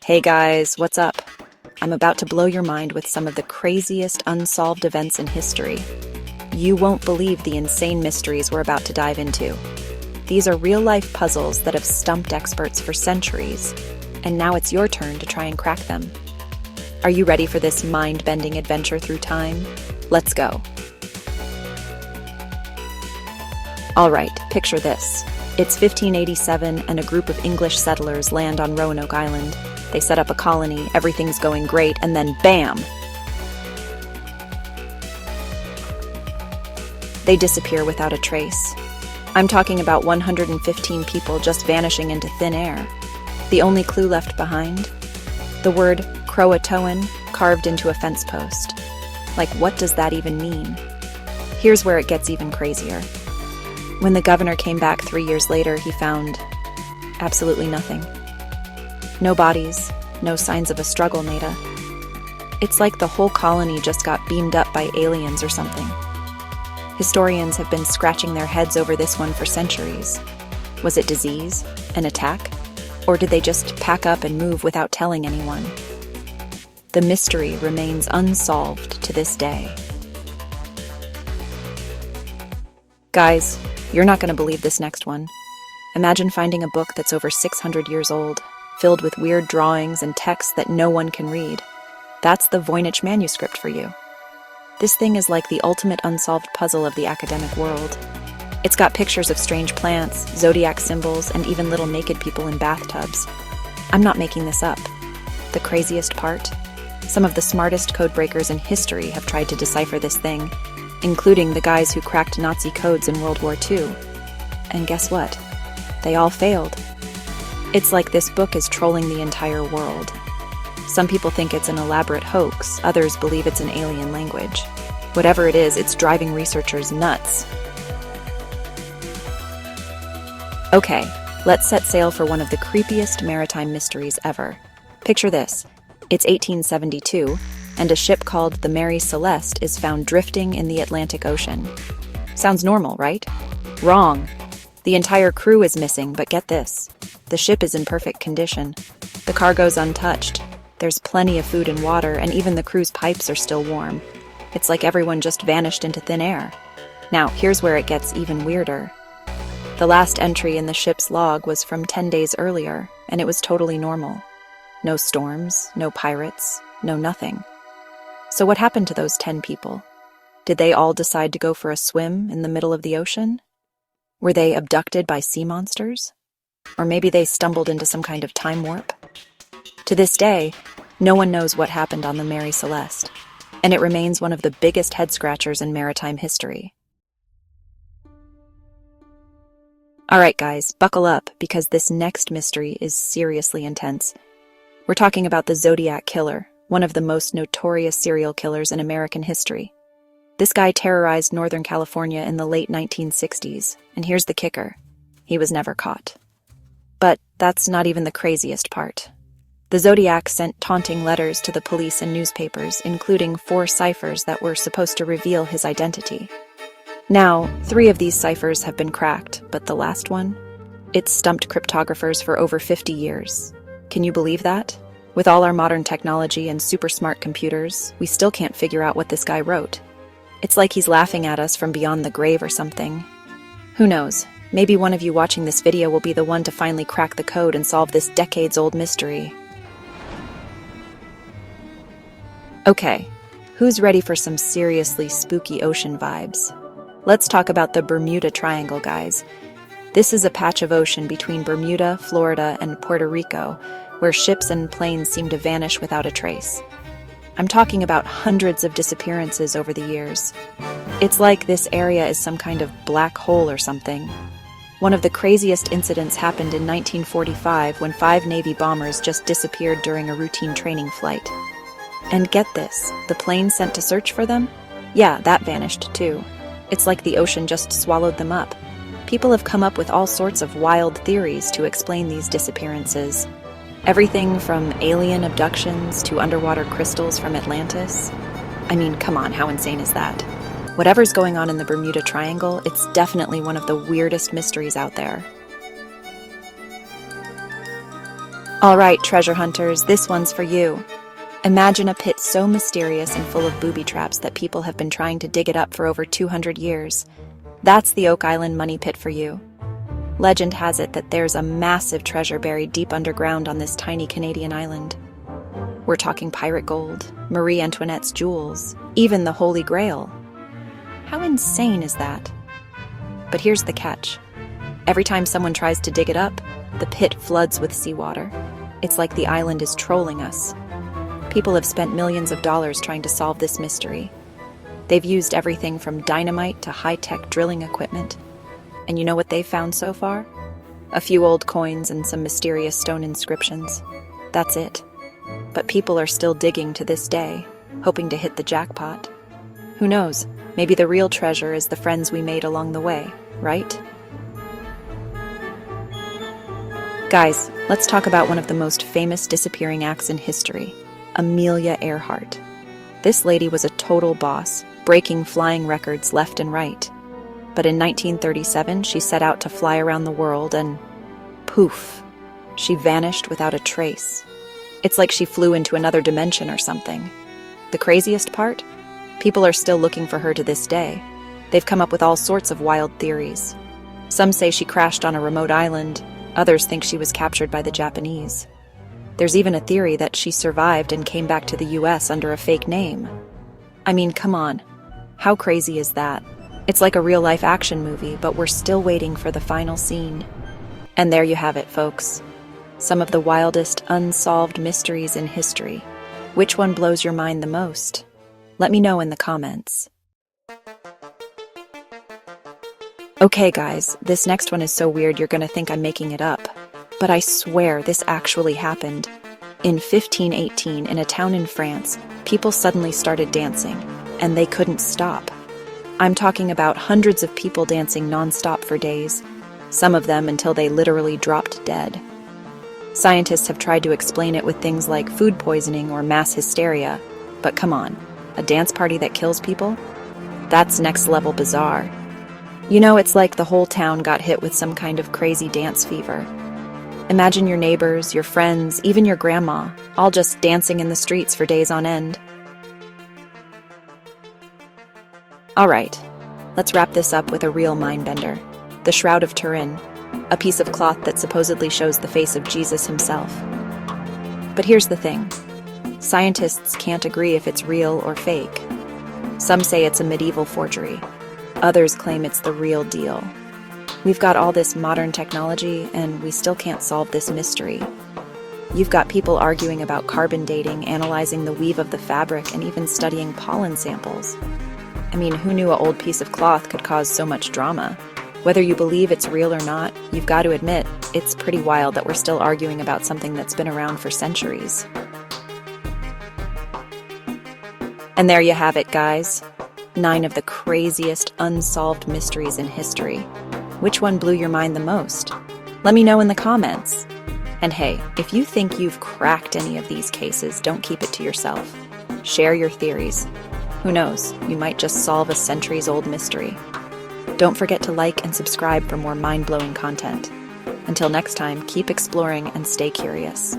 Hey guys, what's up? I'm about to blow your mind with some of the craziest unsolved events in history. You won't believe the insane mysteries we're about to dive into. These are real-life puzzles that have stumped experts for centuries, and now it's your turn to try and crack them. Are you ready for this mind-bending adventure through time? Let's go. All right, picture this. It's 1587 and a group of English settlers land on Roanoke Island. They set up a colony, everything's going great, and then BAM! They disappear without a trace. I'm talking about 115 people just vanishing into thin air. The only clue left behind? The word Croatoan carved into a fence post. Like, what does that even mean? Here's where it gets even crazier. When the governor came back 3 years later, he found absolutely nothing. No bodies, no signs of a struggle, Nada. It's like the whole colony just got beamed up by aliens or something. Historians have been scratching their heads over this one for centuries. Was it disease? An attack? Or did they just pack up and move without telling anyone? The mystery remains unsolved to this day. Guys, you're not going to believe this next one. Imagine finding a book that's over 600 years old, filled with weird drawings and texts that no one can read. That's the Voynich manuscript for you. This thing is like the ultimate unsolved puzzle of the academic world. It's got pictures of strange plants, zodiac symbols, and even little naked people in bathtubs. I'm not making this up. The craziest part? Some of the smartest codebreakers in history have tried to decipher this thing, including the guys who cracked Nazi codes in World War II. And guess what? They all failed. It's like this book is trolling the entire world. Some people think it's an elaborate hoax, others believe it's an alien language. Whatever it is, it's driving researchers nuts. Okay, let's set sail for one of the creepiest maritime mysteries ever. Picture this. It's 1872, and a ship called the Mary Celeste is found drifting in the Atlantic Ocean. Sounds normal, right? Wrong. The entire crew is missing, but get this. The ship is in perfect condition. The cargo's untouched. There's plenty of food and water, and even the crew's pipes are still warm. It's like everyone just vanished into thin air. Now, here's where it gets even weirder. The last entry in the ship's log was from 10 days earlier, and it was totally normal. No storms, no pirates, no nothing. So what happened to those 10 people? Did they all decide to go for a swim in the middle of the ocean? Were they abducted by sea monsters? Or maybe they stumbled into some kind of time warp? To this day, no one knows what happened on the Mary Celeste, and it remains one of the biggest head-scratchers in maritime history. Alright guys, buckle up, because this next mystery is seriously intense. We're talking about the Zodiac Killer, one of the most notorious serial killers in American history. This guy terrorized Northern California in the late 1960s, and here's the kicker. He was never caught. But that's not even the craziest part. The Zodiac sent taunting letters to the police and newspapers, including 4 ciphers that were supposed to reveal his identity. Now, 3 of these ciphers have been cracked, but the last one? It's stumped cryptographers for over 50 years. Can you believe that? With all our modern technology and super smart computers, we still can't figure out what this guy wrote. It's like he's laughing at us from beyond the grave or something. Who knows? Maybe one of you watching this video will be the one to finally crack the code and solve this decades-old mystery. Okay, who's ready for some seriously spooky ocean vibes? Let's talk about the Bermuda Triangle, guys. This is a patch of ocean between Bermuda, Florida, and Puerto Rico, where ships and planes seem to vanish without a trace. I'm talking about hundreds of disappearances over the years. It's like this area is some kind of black hole or something. One of the craziest incidents happened in 1945 when 5 Navy bombers just disappeared during a routine training flight. And get this, the plane sent to search for them? Yeah, that vanished too. It's like the ocean just swallowed them up. People have come up with all sorts of wild theories to explain these disappearances. Everything from alien abductions to underwater crystals from Atlantis. I mean, come on, how insane is that? Whatever's going on in the Bermuda Triangle, it's definitely one of the weirdest mysteries out there. All right, treasure hunters, this one's for you. Imagine a pit so mysterious and full of booby traps that people have been trying to dig it up for over 200 years. That's the Oak Island Money Pit for you. Legend has it that there's a massive treasure buried deep underground on this tiny Canadian island. We're talking pirate gold, Marie Antoinette's jewels, even the Holy Grail. How insane is that? But here's the catch. Every time someone tries to dig it up, the pit floods with seawater. It's like the island is trolling us. People have spent millions of dollars trying to solve this mystery. They've used everything from dynamite to high-tech drilling equipment. And you know what they've found so far? A few old coins and some mysterious stone inscriptions. That's it. But people are still digging to this day, hoping to hit the jackpot. Who knows? Maybe the real treasure is the friends we made along the way, right? Guys, let's talk about one of the most famous disappearing acts in history, Amelia Earhart. This lady was a total boss, breaking flying records left and right. But in 1937, she set out to fly around the world and poof, she vanished without a trace. It's like she flew into another dimension or something. The craziest part? People are still looking for her to this day. They've come up with all sorts of wild theories. Some say she crashed on a remote island. Others think she was captured by the Japanese. There's even a theory that she survived and came back to the US under a fake name. I mean, come on. How crazy is that? It's like a real-life action movie, but we're still waiting for the final scene. And there you have it, folks. Some of the wildest unsolved mysteries in history. Which one blows your mind the most? Let me know in the comments. Okay, guys, this next one is so weird you're gonna think I'm making it up. But I swear this actually happened. In 1518, in a town in France, people suddenly started dancing, and they couldn't stop. I'm talking about hundreds of people dancing non-stop for days, some of them until they literally dropped dead. Scientists have tried to explain it with things like food poisoning or mass hysteria, but come on, a dance party that kills people? That's next-level bizarre. You know, it's like the whole town got hit with some kind of crazy dance fever. Imagine your neighbors, your friends, even your grandma, all just dancing in the streets for days on end. All right, let's wrap this up with a real mindbender. The Shroud of Turin, a piece of cloth that supposedly shows the face of Jesus himself. But here's the thing. Scientists can't agree if it's real or fake. Some say it's a medieval forgery. Others claim it's the real deal. We've got all this modern technology, and we still can't solve this mystery. You've got people arguing about carbon dating, analyzing the weave of the fabric, and even studying pollen samples. I mean, who knew an old piece of cloth could cause so much drama? Whether you believe it's real or not, you've got to admit, it's pretty wild that we're still arguing about something that's been around for centuries. And there you have it, guys. 9 of the craziest unsolved mysteries in history. Which one blew your mind the most? Let me know in the comments. And hey, if you think you've cracked any of these cases, don't keep it to yourself. Share your theories. Who knows, you might just solve a centuries-old mystery. Don't forget to like and subscribe for more mind-blowing content. Until next time, keep exploring and stay curious.